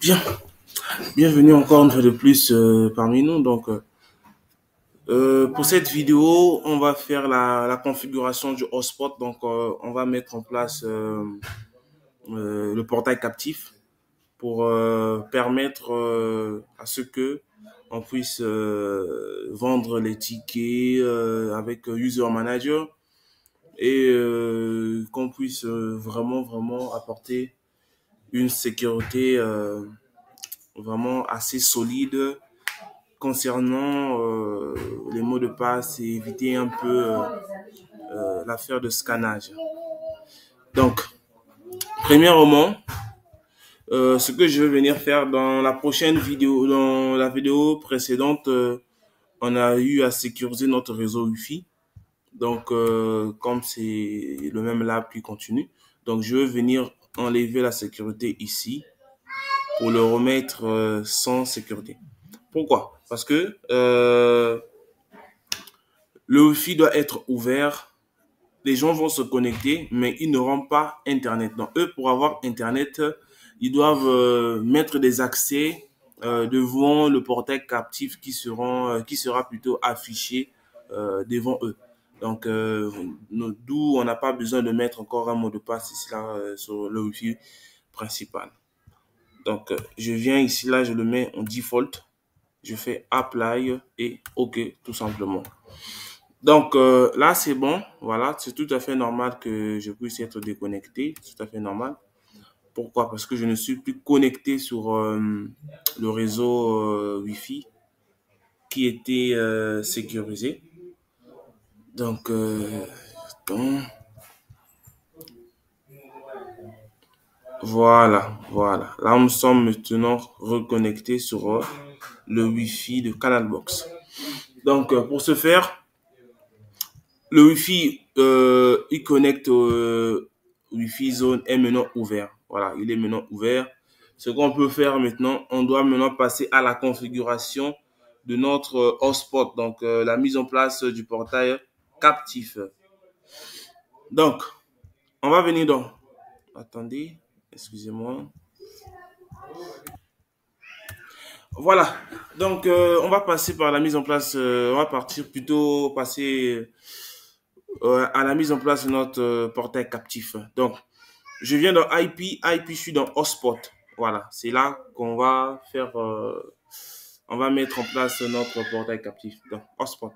Bien, bienvenue encore une fois de plus parmi nous. Donc, pour cette vidéo, on va faire la configuration du hotspot. Donc, on va mettre en place le portail captif pour permettre à ce que on puisse vendre les tickets avec User Manager et qu'on puisse vraiment apporter une sécurité vraiment assez solide concernant les mots de passe et éviter un peu l'affaire de scannage. Donc, premièrement, ce que je vais venir faire dans la prochaine vidéo, dans la vidéo précédente, on a eu à sécuriser notre réseau Wi-Fi. Donc, comme c'est le même lab qui continue, donc je vais venir enlever la sécurité ici pour le remettre sans sécurité. Pourquoi? Parce que le Wi-Fi doit être ouvert. Les gens vont se connecter, mais ils n'auront pas Internet. Donc, eux, pour avoir Internet, ils doivent mettre des accès devant le portail captif qui sera plutôt affiché devant eux. Donc, d'où on n'a pas besoin de mettre encore un mot de passe ici là sur le Wi-Fi principal. Donc, je viens ici là, je le mets en default. Je fais Apply et OK tout simplement. Donc là, c'est bon. Voilà, c'est tout à fait normal que je puisse être déconnecté. C'est tout à fait normal. Pourquoi? Parce que je ne suis plus connecté sur le réseau Wi-Fi qui était sécurisé. Donc, voilà. Là, nous sommes maintenant reconnectés sur le Wi-Fi de Canalbox. Donc, pour ce faire, le Wi-Fi, il connecte Wi-Fi zone est maintenant ouvert. Voilà, il est maintenant ouvert. Ce qu'on peut faire maintenant, on doit maintenant passer à la configuration de notre hotspot. Donc, la mise en place du portail captif. Donc, on va venir dans... Attendez, excusez-moi. Voilà. Donc, on va passer par la mise en place. On va passer à la mise en place de notre portail captif. Donc, je viens dans IP, je suis dans hotspot. Voilà, c'est là qu'on va faire, on va mettre en place notre portail captif. Donc, hotspot.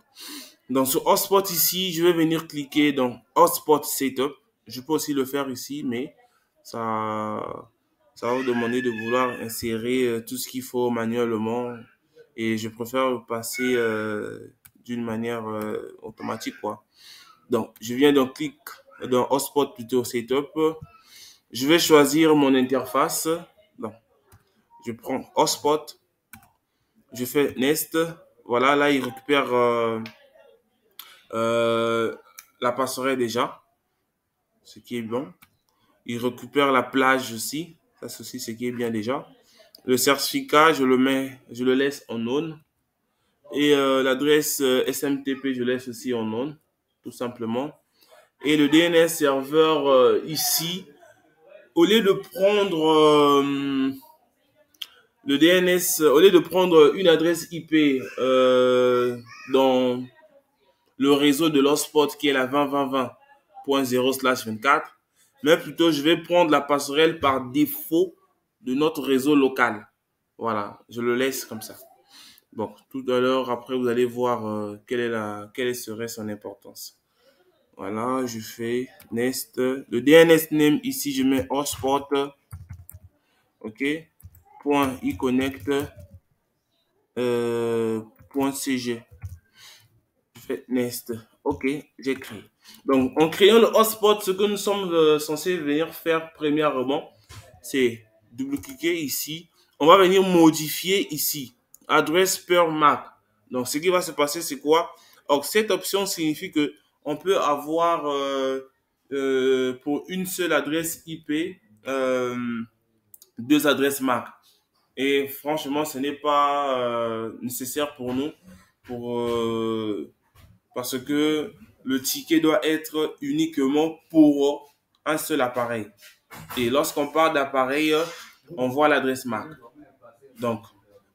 Donc, sur hotspot ici, je vais venir cliquer dans hotspot setup. Je peux aussi le faire ici, mais ça va vous demander de vouloir insérer tout ce qu'il faut manuellement. Et je préfère passer d'une manière automatique, quoi. Donc, je viens donc clic dans hotspot plutôt setup. Je vais choisir mon interface. Donc, je prends hotspot. Je fais next. Voilà, là, il récupère la passerelle déjà, ce qui est bon. Il récupère la plage aussi. Ça, c'est aussi ce qui est bien déjà. Le certificat, je le laisse en on. Et l'adresse SMTP, je laisse aussi en on, tout simplement. Et le DNS serveur ici, au lieu de prendre le DNS, au lieu de prendre une adresse IP dans le réseau de l'hotspot qui est la 20.20.20.0/24, mais plutôt je vais prendre la passerelle par défaut de notre réseau local. Voilà, je le laisse comme ça. Bon, tout à l'heure, après, vous allez voir quelle serait son importance. Voilà, je fais next. Le DNS name ici, je mets hotspot. OK. Point iconnect. .cg. Je fais next. OK, j'ai créé. Donc, en créant le hotspot, ce que nous sommes censés venir faire premièrement, c'est double-cliquer ici. On va venir modifier ici. Adresse per MAC. Donc, ce qui va se passer, c'est quoi? Donc, cette option signifie que on peut avoir pour une seule adresse IP deux adresses MAC. Et franchement, ce n'est pas nécessaire pour nous parce que le ticket doit être uniquement pour un seul appareil. Et lorsqu'on parle d'appareil, on voit l'adresse MAC. Donc,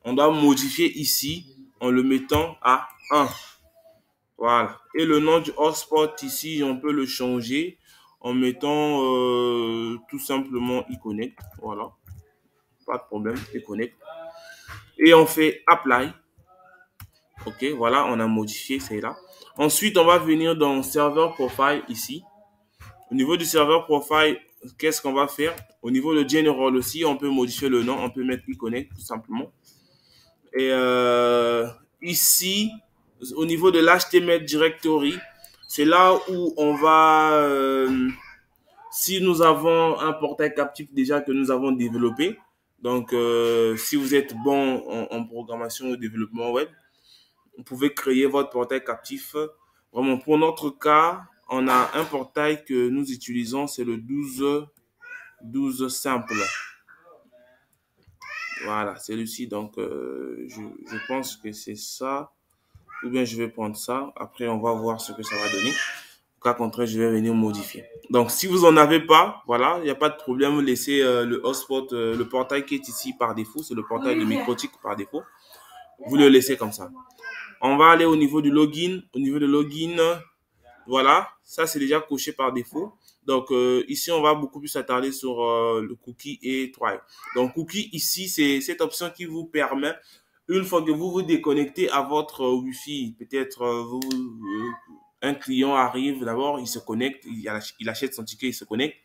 on doit modifier ici en le mettant à 1. Voilà. Et le nom du hotspot ici, on peut le changer en mettant tout simplement iConnect. Voilà. Pas de problème, iConnect. Et on fait Apply. Ok, voilà, on a modifié, c'est là. Ensuite, on va venir dans Server Profile ici. Au niveau du serveur profile, qu'est-ce qu'on va faire? Au niveau de General aussi, on peut modifier le nom, on peut mettre iConnect tout simplement. Et ici, au niveau de l'HTML Directory, c'est là où on va, si nous avons un portail captif déjà que nous avons développé, donc si vous êtes bon en programmation ou développement web, vous pouvez créer votre portail captif. Vraiment, pour notre cas, on a un portail que nous utilisons, c'est le 12 simple. Voilà, celui-ci. Donc, je pense que c'est ça. Ou bien je vais prendre ça. Après, on va voir ce que ça va donner. Au cas contraire, je vais venir modifier. Donc, si vous en avez pas, voilà, il n'y a pas de problème. Vous laissez le hotspot, le portail qui est ici par défaut. C'est le portail de Microtik par défaut. Vous le laissez comme ça. On va aller au niveau du login. Au niveau de login, voilà, ça c'est déjà coché par défaut. Donc ici, on va beaucoup plus s'attarder sur le cookie et try. Donc cookie ici, c'est cette option qui vous permet, une fois que vous vous déconnectez à votre Wi-Fi, peut-être un client arrive d'abord, il se connecte, il achète son ticket, il se connecte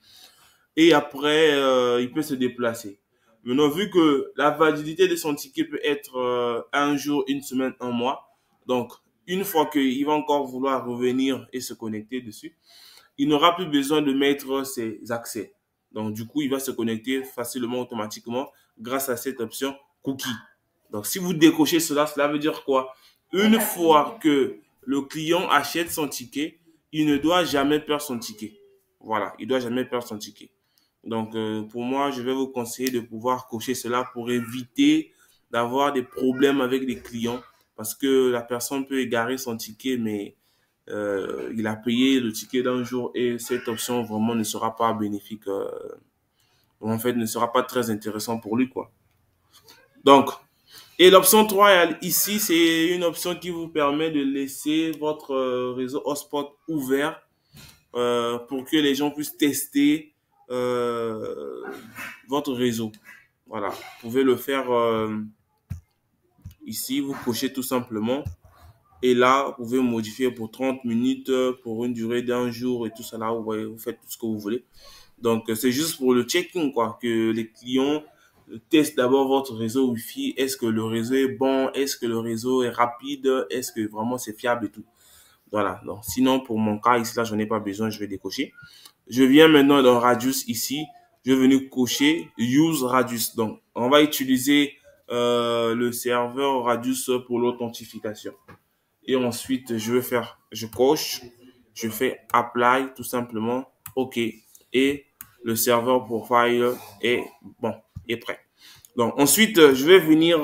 et après il peut se déplacer. Maintenant, vu que la validité de son ticket peut être un jour, une semaine, un mois, donc une fois qu'il va encore vouloir revenir et se connecter dessus, il n'aura plus besoin de mettre ses accès. Donc, du coup, il va se connecter facilement, automatiquement, grâce à cette option cookie. Donc, si vous décochez cela, cela veut dire quoi? Une fois que le client achète son ticket, il ne doit jamais perdre son ticket. Voilà, il ne doit jamais perdre son ticket. Donc, pour moi, je vais vous conseiller de pouvoir cocher cela pour éviter d'avoir des problèmes avec les clients parce que la personne peut égarer son ticket, mais il a payé le ticket d'un jour et cette option vraiment ne sera pas bénéfique. En fait, ne sera pas très intéressant pour lui, quoi. Donc, et l'option 3 ici, c'est une option qui vous permet de laisser votre réseau hotspot ouvert pour que les gens puissent tester votre réseau. Voilà, vous pouvez le faire ici, vous cochez tout simplement. Et là, vous pouvez modifier pour 30 minutes, pour une durée d'un jour et tout ça là, vous faites tout ce que vous voulez. Donc, c'est juste pour le checking, quoi, que les clients testent d'abord votre réseau Wi-Fi. Est-ce que le réseau est bon? Est-ce que le réseau est rapide? Est-ce que vraiment c'est fiable et tout? Voilà. Donc, sinon, pour mon cas, ici, là, je n'ai pas besoin, je vais décocher. Je viens maintenant dans Radius ici. Je vais venir cocher Use Radius. Donc, on va utiliser le serveur Radius pour l'authentification. Et ensuite, je coche, je fais Apply tout simplement, OK. Et le serveur profile est bon, est prêt. Donc ensuite, je vais venir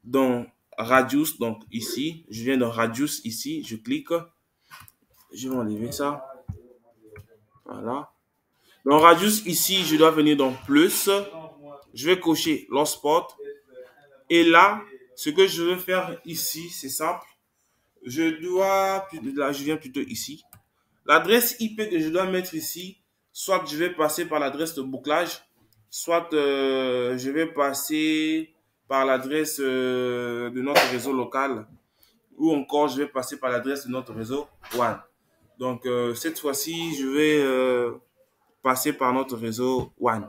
dans Radius, donc ici, je viens dans Radius ici, je clique, je vais enlever ça, voilà. Dans Radius ici, je dois venir dans Plus, je vais cocher l'hotspot. Et là, ce que je vais faire ici, c'est simple. Là, je viens plutôt ici. L'adresse IP que je dois mettre ici, soit je vais passer par l'adresse de bouclage, soit je vais passer par l'adresse de notre réseau local, ou encore je vais passer par l'adresse de notre réseau WAN. Donc, cette fois-ci, je vais passer par notre réseau WAN.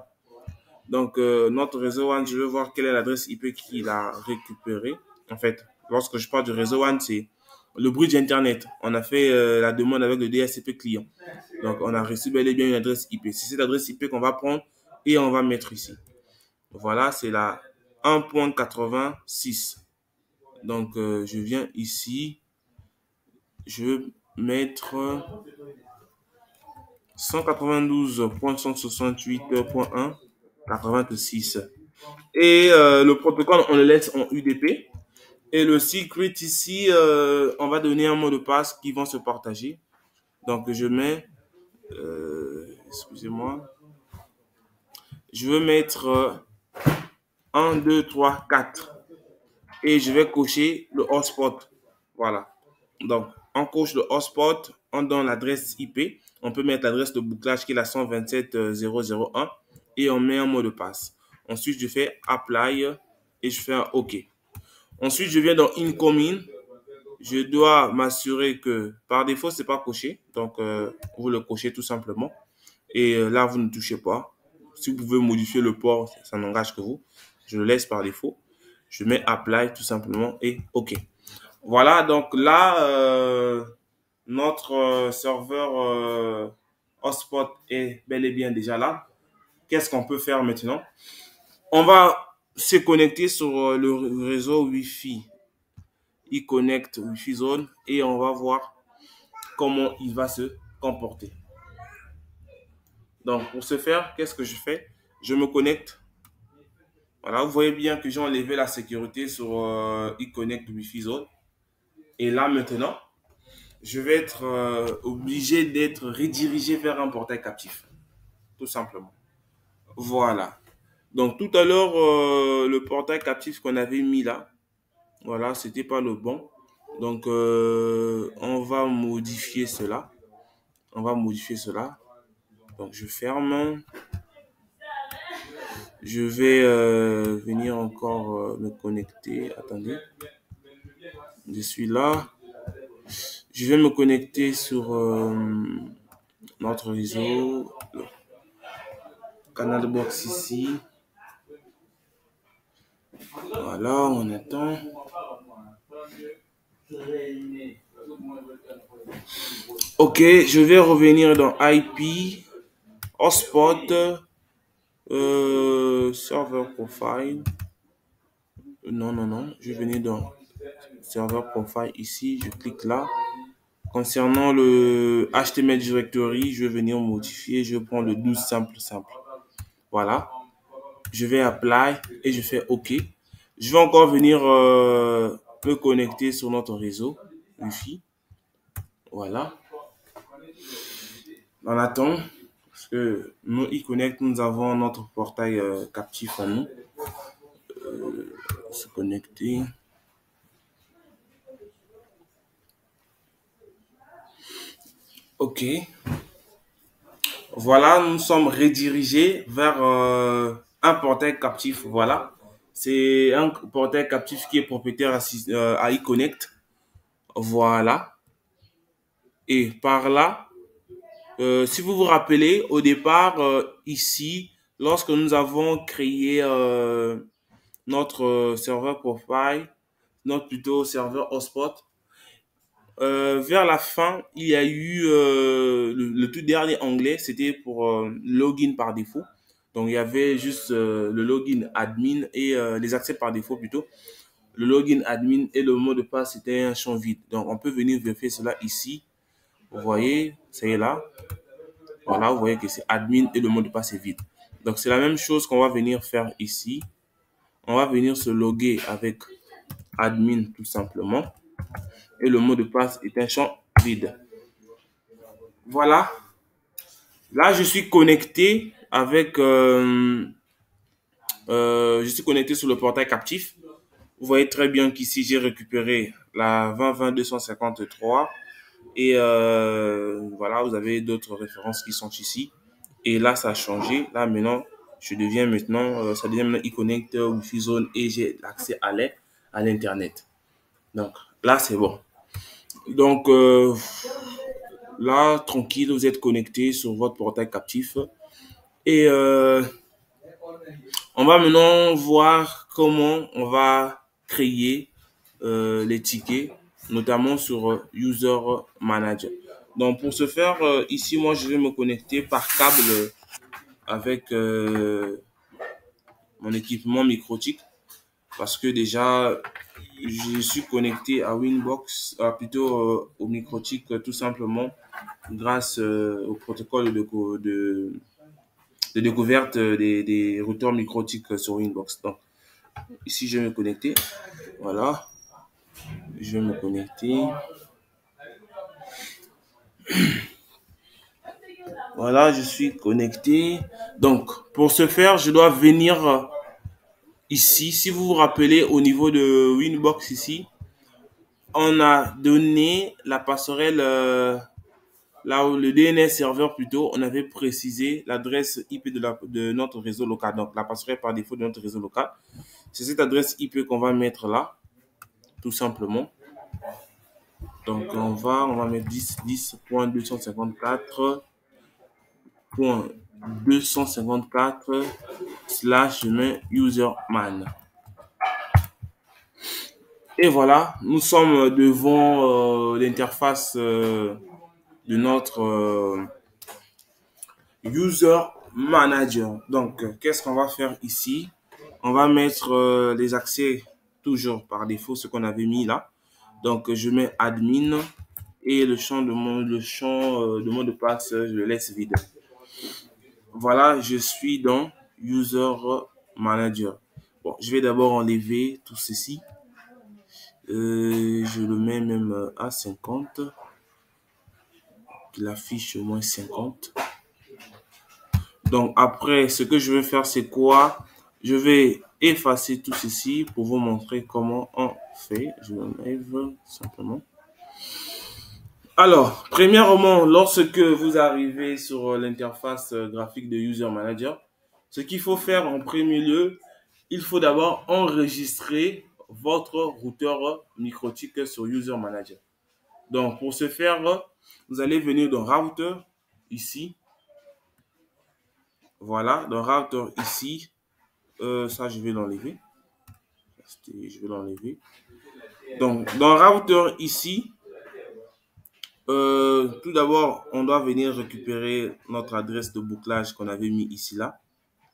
Donc, notre réseau WAN, je vais voir quelle est l'adresse IP qu'il a récupérée. En fait, lorsque je parle du réseau WAN, c'est le bridge Internet. On a fait la demande avec le DHCP client. Donc, on a reçu bel et bien une adresse IP. C'est cette adresse IP qu'on va prendre et on va mettre ici. Voilà, c'est la 1.86. Donc, je viens ici. Je vais mettre 192.168.1.86. Et le protocole, on le laisse en UDP. Et le secret ici, on va donner un mot de passe qui vont se partager. Donc, je mets excusez-moi. Je veux mettre 1, 2, 3, 4. Et je vais cocher le hotspot. Voilà. Donc, on coche le hotspot, on donne l'adresse IP. On peut mettre l'adresse de bouclage qui est la 127.0.0.1 et on met un mot de passe. Ensuite, je fais Apply et je fais un OK. Ensuite, je viens dans Incoming. Je dois m'assurer que par défaut, c'est pas coché. Donc, vous le cochez tout simplement. Et là, vous ne touchez pas. Si vous pouvez modifier le port, ça n'engage que vous. Je le laisse par défaut. Je mets Apply tout simplement et OK. Voilà, donc là, notre serveur hotspot est bel et bien déjà là. Qu'est-ce qu'on peut faire maintenant? On va se connecter sur le réseau Wi-Fi, iConnect Wi-Fi Zone, et on va voir comment il va se comporter. Donc, pour ce faire, qu'est-ce que je fais? Je me connecte. Voilà, vous voyez bien que j'ai enlevé la sécurité sur iConnect Wi-Fi Zone. Et là, maintenant, je vais être obligé d'être redirigé vers un portail captif. Tout simplement. Voilà. Donc, tout à l'heure, le portail captif qu'on avait mis là, voilà, c'était pas le bon. Donc, on va modifier cela. On va modifier cela. Donc, je ferme. Je vais venir encore me connecter. Attendez. Je suis là. Je vais me connecter sur notre réseau. Canal box ici. Voilà, on attend. Ok, je vais revenir dans IP, hotspot, server profile. Non, non, non. Je vais venir dans server profile ici. Je clique là. Concernant le HTML directory, je vais venir modifier. Je prends le 12 simple. Voilà. Je vais apply et je fais OK. Je vais encore venir me connecter sur notre réseau Wi-Fi. Voilà. On attend parce que nous, iConnect, nous avons notre portail captif en nous. Se connecter. OK. Voilà, nous sommes redirigés vers un portail captif. Voilà. C'est un portail captif qui est propriétaire à iConnect. Voilà. Et par là, si vous vous rappelez, au départ, ici, lorsque nous avons créé notre serveur profile, notre plutôt serveur hotspot, vers la fin, il y a eu le tout dernier onglet, c'était pour login par défaut. Donc, il y avait juste le login admin et les accès par défaut plutôt. Le login admin et le mot de passe, c'était un champ vide. Donc, on peut venir vérifier cela ici. Vous voyez, c'est là. Voilà, vous voyez que c'est admin et le mot de passe est vide. Donc, c'est la même chose qu'on va venir faire ici. On va venir se loguer avec admin tout simplement. Et le mot de passe est un champ vide. Voilà. Là, je suis connecté avec... je suis connecté sur le portail captif. Vous voyez très bien qu'ici, j'ai récupéré la 20.20.253. Et voilà, vous avez d'autres références qui sont ici. Et là, ça a changé. Là, maintenant, ça devient maintenant iConnect, Wi-Fi Zone et j'ai accès à l'Internet. Donc, là, c'est bon. Donc, là, tranquille, vous êtes connecté sur votre portail captif. Et on va maintenant voir comment on va créer les tickets, notamment sur User Manager. Donc, pour ce faire, ici, moi, je vais me connecter par câble avec mon équipement Microtik parce que déjà, je suis connecté à Winbox, plutôt au Microtik tout simplement grâce au protocole de découverte des routeurs Microtik sur Winbox. Donc, ici, je vais me connecter. Voilà. Je vais me connecter. Voilà, je suis connecté. Donc, pour ce faire, je dois venir ici. Si vous vous rappelez, au niveau de Winbox ici, on a donné la passerelle, là où le DNS serveur plutôt, on avait précisé l'adresse IP de notre réseau local. Donc, la passerelle par défaut de notre réseau local. C'est cette adresse IP qu'on va mettre là, tout simplement. Donc, on va mettre 10.254.254 slash je mets userman. Et voilà, nous sommes devant l'interface de notre user manager. Donc, qu'est-ce qu'on va faire ici? On va mettre les accès toujours par défaut, ce qu'on avait mis là. Donc, je mets admin et le champ de mot de passe, je le laisse vide. Voilà, je suis dans user manager. Bon, je vais d'abord enlever tout ceci. Je le mets même à 50. Il affiche au moins 50. Donc après, ce que je vais faire, c'est quoi? Je vais effacer tout ceci pour vous montrer comment on fait. Je l'enlève simplement. Alors, premièrement, lorsque vous arrivez sur l'interface graphique de User Manager, ce qu'il faut faire en premier lieu, il faut d'abord enregistrer votre routeur microtique sur User Manager. Donc, pour ce faire, vous allez venir dans Router, ici. Voilà, dans Router, ici. Ça, je vais l'enlever. Je vais l'enlever. Donc, dans Router, ici, tout d'abord, on doit venir récupérer notre adresse de bouclage qu'on avait mis ici, là.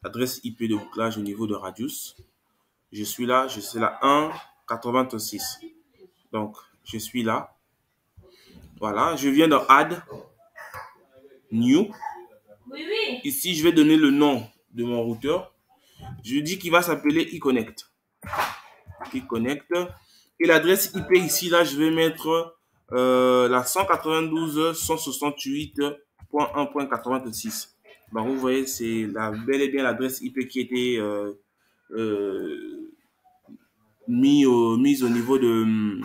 Adresse IP de bouclage au niveau de Radius. Je suis là 1.86. Donc, je suis là. Voilà, je viens dans Add, New. Ici, je vais donner le nom de mon routeur. Je dis qu'il va s'appeler eConnect. eConnect. Et l'adresse IP ici, là, je vais mettre la 192.168.1.86. Donc, vous voyez, c'est bel et bien l'adresse IP qui était mise au niveau de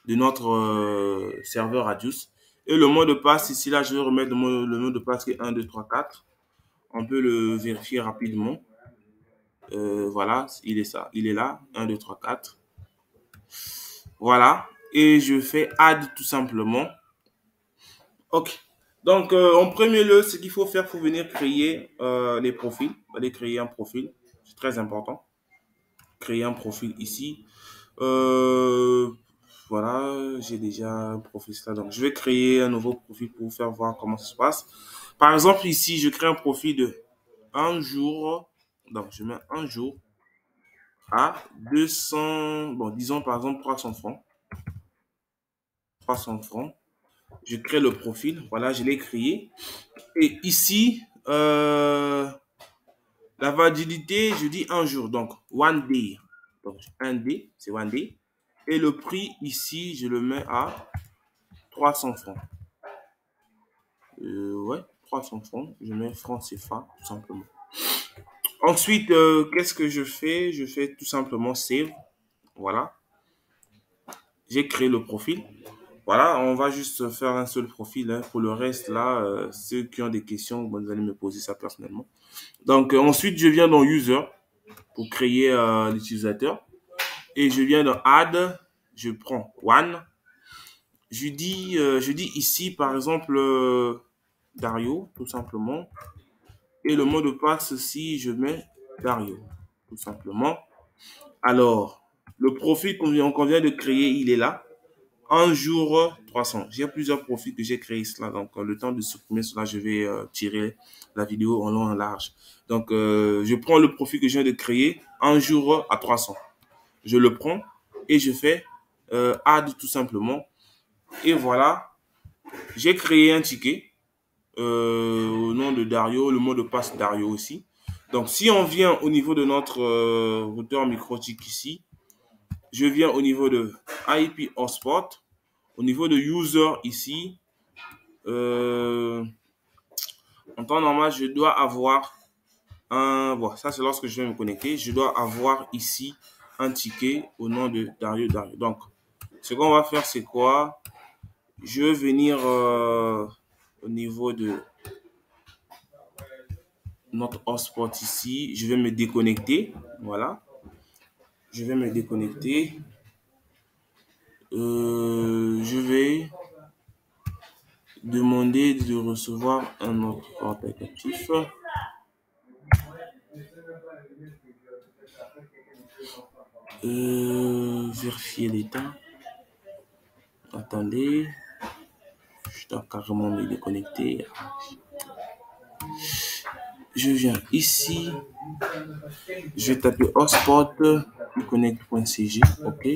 notre serveur Radius. Et le mot de passe, ici, là, je vais remettre le mot de passe qui est 1, 2, 3, 4. On peut le vérifier rapidement. Voilà, il est là. 1, 2, 3, 4. Voilà. Et je fais add tout simplement. OK. Donc, en premier lieu, ce qu'il faut faire, il faut venir créer les profils. Vous allez créer un profil. C'est très important. Créer un profil ici. Voilà, j'ai déjà un profil là. Donc, je vais créer un nouveau profil pour vous faire voir comment ça se passe. Par exemple, ici, je crée un profil de un jour. Donc, je mets un jour à 200, bon, disons par exemple 300 francs. 300 francs. Je crée le profil. Voilà, je l'ai créé. Et ici, la validité, je dis un jour. Donc, one day. Donc, un day, c'est one day. Et le prix ici, je le mets à 300 francs. Ouais, 300 francs. Je mets francs CFA, tout simplement. Ensuite, qu'est-ce que je fais? Je fais tout simplement save. Voilà. J'ai créé le profil. Voilà, on va juste faire un seul profil. Hein. Pour le reste, là, ceux qui ont des questions, vous allez me poser ça personnellement. Donc, ensuite, je viens dans User pour créer l'utilisateur. Et je viens dans Add. Je prends One. Je dis ici, par exemple, Dario, tout simplement. Et le mot de passe, si je mets Dario, tout simplement. Alors, le profil qu'on vient de créer, il est là. Un jour 300. J'ai plusieurs profils que j'ai créés cela. Donc, le temps de supprimer cela, je vais tirer la vidéo en long et en large. Donc, je prends le profil que je viens de créer, un jour à 300. Je le prends et je fais add tout simplement. Et voilà, j'ai créé un ticket au nom de Dario, le mot de passe Dario aussi. Donc, si on vient au niveau de notre routeur microtique ici, je viens au niveau de IP Hotspot, au niveau de User ici, En temps normal, je dois avoir bon, ça c'est lorsque je vais me connecter. Je dois avoir ici un ticket au nom de Dario Dario. Donc, ce qu'on va faire, c'est quoi? Je vais venir au niveau de notre hotspot ici. Je vais me déconnecter. Voilà. Je vais me déconnecter. Je vais demander de recevoir un autre portail captif. Vérifier l'état. Attendez. Je dois carrément me déconnecter. Je viens ici. Je vais taper hotspot connect.cg. OK.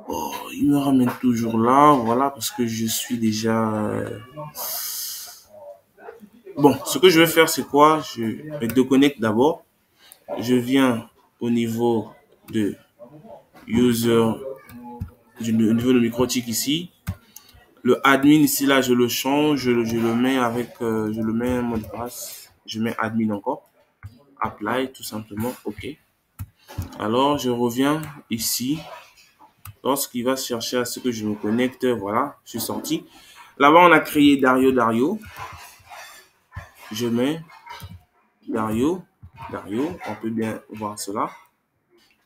Oh, il me ramène toujours là. Voilà, parce que je suis déjà... Bon, ce que je vais faire, c'est quoi? Je me déconnecte d'abord. Je viens au niveau de user, au niveau de microtik ici. Le admin ici, là, je le change. Je le mets avec... je le mets en mode passe. Je mets admin encore. Apply, tout simplement. OK. Alors, je reviens ici. Lorsqu'il va chercher à ce que je me connecte, voilà, je suis sorti. Là-bas, on a créé Dario Dario. Je mets Dario, on peut bien voir cela.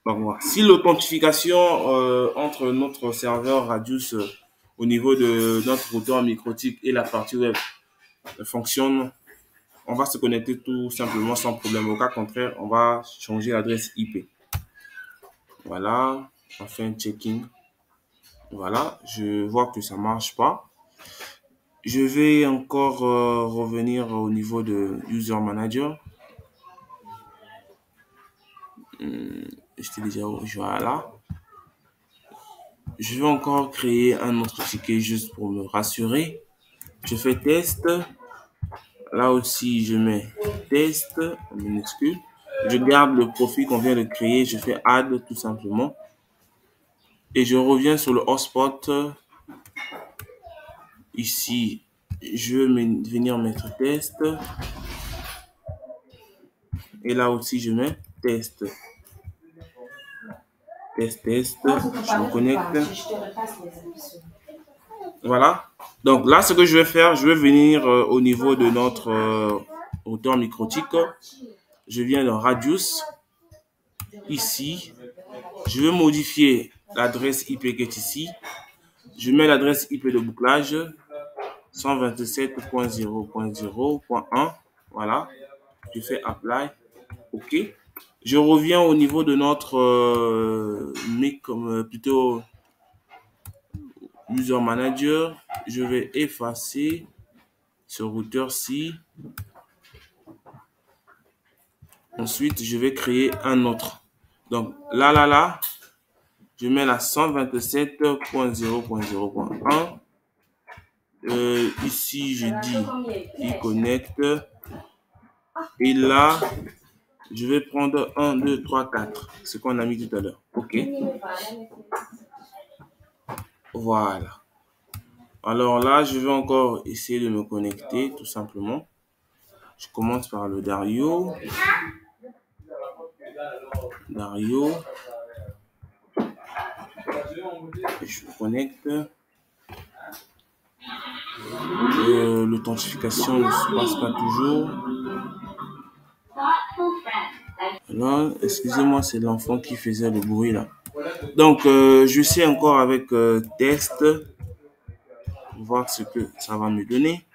Donc, voilà. Si l'authentification entre notre serveur Radius au niveau de notre routeur microtik et la partie web fonctionne, on va se connecter tout simplement sans problème. Au cas contraire, on va changer l'adresse IP. Voilà, on fait un check-in. Voilà, je vois que ça marche pas. Je vais encore revenir au niveau de User Manager. J'étais déjà voilà. Je vais encore créer un autre ticket juste pour me rassurer. Je fais test. Là aussi, je mets test en minuscule. Je garde le profil qu'on vient de créer. Je fais add tout simplement. Et je reviens sur le hotspot. Ici, je vais venir mettre test. Et là aussi, je mets test. Test. Je me connecte. Voilà. Donc là, ce que je vais faire, je vais venir au niveau de notre routeur microtik. Je viens dans Radius. Ici, je vais modifier l'adresse IP qui est ici. Je mets l'adresse IP de bouclage 127.0.0.1. Voilà. Je fais apply. OK. Je reviens au niveau de notre plutôt user manager. Je vais effacer ce routeur-ci. Ensuite, je vais créer un autre. Donc là, je mets la 127.0.0.1. Ici, je dis il connecte. Et là, je vais prendre 1, 2, 3, 4. Ce qu'on a mis tout à l'heure. OK. Voilà. Alors là, je vais encore essayer de me connecter tout simplement. Je commence par le Dario. Et je me connecte. L'authentification ne se passe pas toujours. Alors, excusez-moi, c'est l'enfant qui faisait le bruit là. Donc, je sais encore avec test, voir ce que ça va me donner.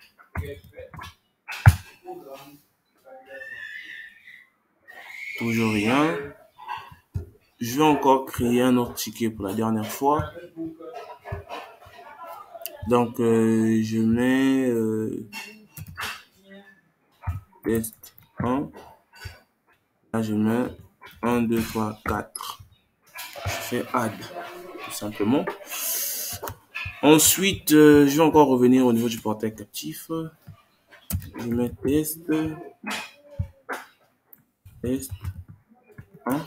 Toujours rien. Je vais encore créer un autre ticket pour la dernière fois. Donc, je mets test 1. Là, je mets 1, 2, 3, 4. Je fais add, tout simplement. Ensuite, je vais encore revenir au niveau du portail captif. Je mets test 1.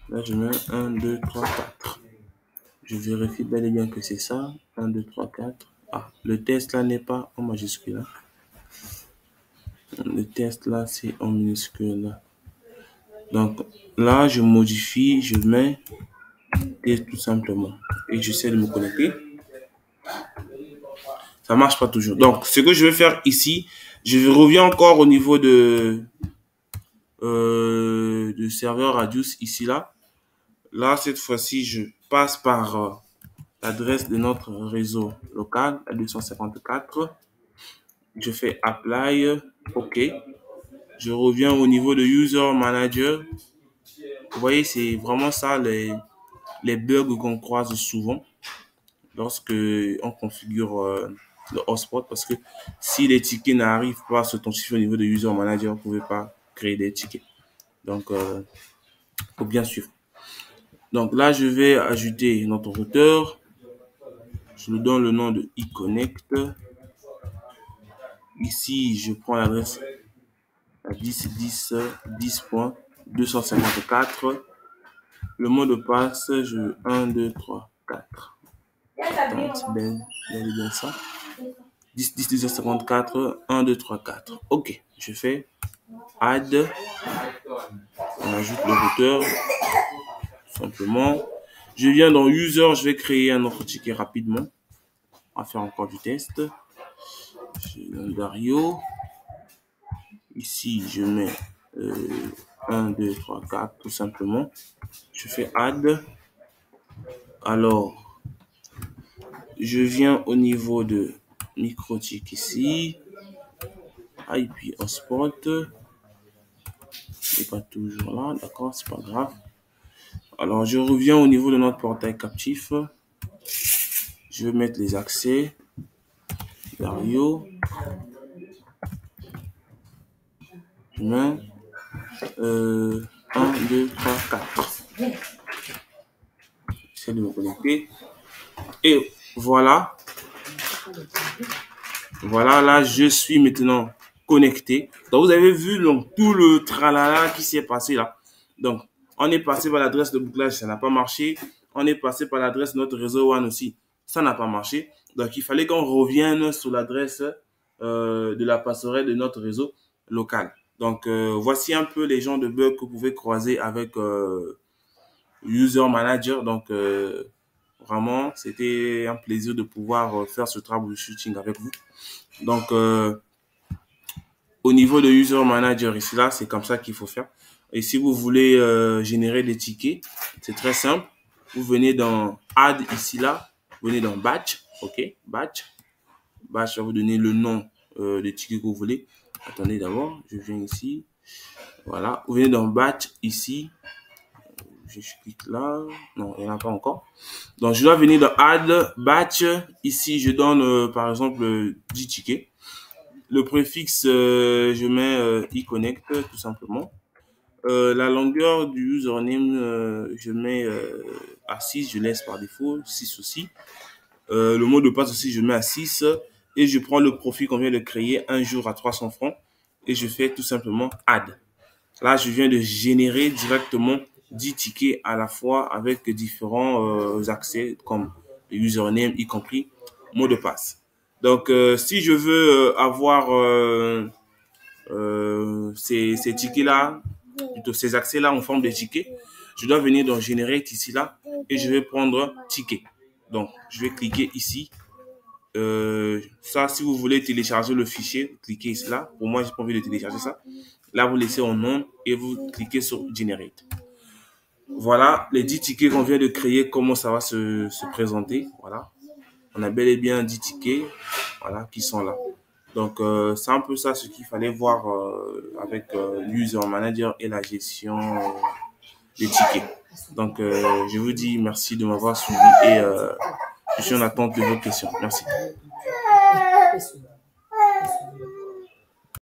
Là, je mets 1, 2, 3, 4. Je vérifie bel et bien que c'est ça. 1, 2, 3, 4. Ah, le test là n'est pas en majuscule. Le test là, c'est en minuscule. Donc là, je modifie, je mets test tout simplement. Et j'essaie de me connecter. Ça marche pas toujours. Donc, ce que je vais faire ici, je reviens encore au niveau de serveur Radius ici là. Là, cette fois-ci, je passe par l'adresse de notre réseau local, la 254. Je fais Apply, OK. Je reviens au niveau de User Manager. Vous voyez, c'est vraiment ça les bugs qu'on croise souvent lorsque on configure le hotspot, parce que si les tickets n'arrivent pas à s'authentifier au niveau de User Manager, vous ne pouvez pas créer des tickets. Donc, faut bien suivre. Donc là, je vais ajouter notre routeur. Je lui donne le nom de iConnect. Ici, je prends l'adresse à 10.10.254. Le mot de passe, je 1, 2, 3, 4. Donc, c'est bien ça. 10.10.254, 1, 2, 3, 4. OK, je fais Add. On ajoute le routeur. Simplement. Je viens dans User, je vais créer un autre ticket rapidement. On va faire encore du test. Je donne Dario. Ici, je mets 1, 2, 3, 4, tout simplement. Je fais Add. Alors, je viens au niveau de Microtik ici. IP Hotspot. C'est pas toujours là, d'accord, c'est pas grave. Alors, je reviens au niveau de notre portail captif. Je vais mettre les accès. Dario. Je mets 1, 2, 3, 4. J'essaie de me connecter. Et voilà. Voilà, là, je suis maintenant connecté. Donc, vous avez vu donc, tout le tralala qui s'est passé là. Donc, on est passé par l'adresse de bouclage, ça n'a pas marché. On est passé par l'adresse de notre réseau WAN aussi, ça n'a pas marché. Donc, il fallait qu'on revienne sur l'adresse de la passerelle de notre réseau local. Donc, voici un peu les genres de bugs que vous pouvez croiser avec User Manager. Donc, vraiment, c'était un plaisir de pouvoir faire ce troubleshooting avec vous. Donc, au niveau de User Manager, ici, là, c'est comme ça qu'il faut faire. Et si vous voulez générer des tickets, c'est très simple. Vous venez dans Add, ici, là. Vous venez dans Batch. OK, Batch. Batch va vous donner le nom des tickets que vous voulez. Attendez d'abord, je viens ici. Voilà, vous venez dans Batch, ici. Je clique là. Non, il n'y en a pas encore. Donc, je dois venir dans Add, Batch. Ici, je donne, par exemple, 10 tickets. Le préfixe, je mets iConnect, tout simplement. La longueur du username, je mets à 6, je laisse par défaut, 6 aussi. Le mot de passe aussi, je mets à 6. Et je prends le profil qu'on vient de créer, un jour à 300 francs. Et je fais tout simplement Add. Là, je viens de générer directement 10 tickets à la fois avec différents accès comme le username, y compris mot de passe. Donc, si je veux avoir ces tickets-là, plutôt ces accès-là en forme de tickets, je dois venir dans Generate ici, là, et je vais prendre ticket. Donc, je vais cliquer ici. Ça, si vous voulez télécharger le fichier, cliquez ici, là. Pour moi, j'ai pas envie de télécharger ça. Là, vous laissez en on et vous cliquez sur Generate. Voilà, les 10 tickets qu'on vient de créer, comment ça va se présenter. Voilà. On a bel et bien 10 tickets, voilà, qui sont là. Donc, c'est un peu ça ce qu'il fallait voir avec l'User Manager et la gestion des tickets. Donc, je vous dis merci de m'avoir suivi et je suis en attente de vos questions. Merci.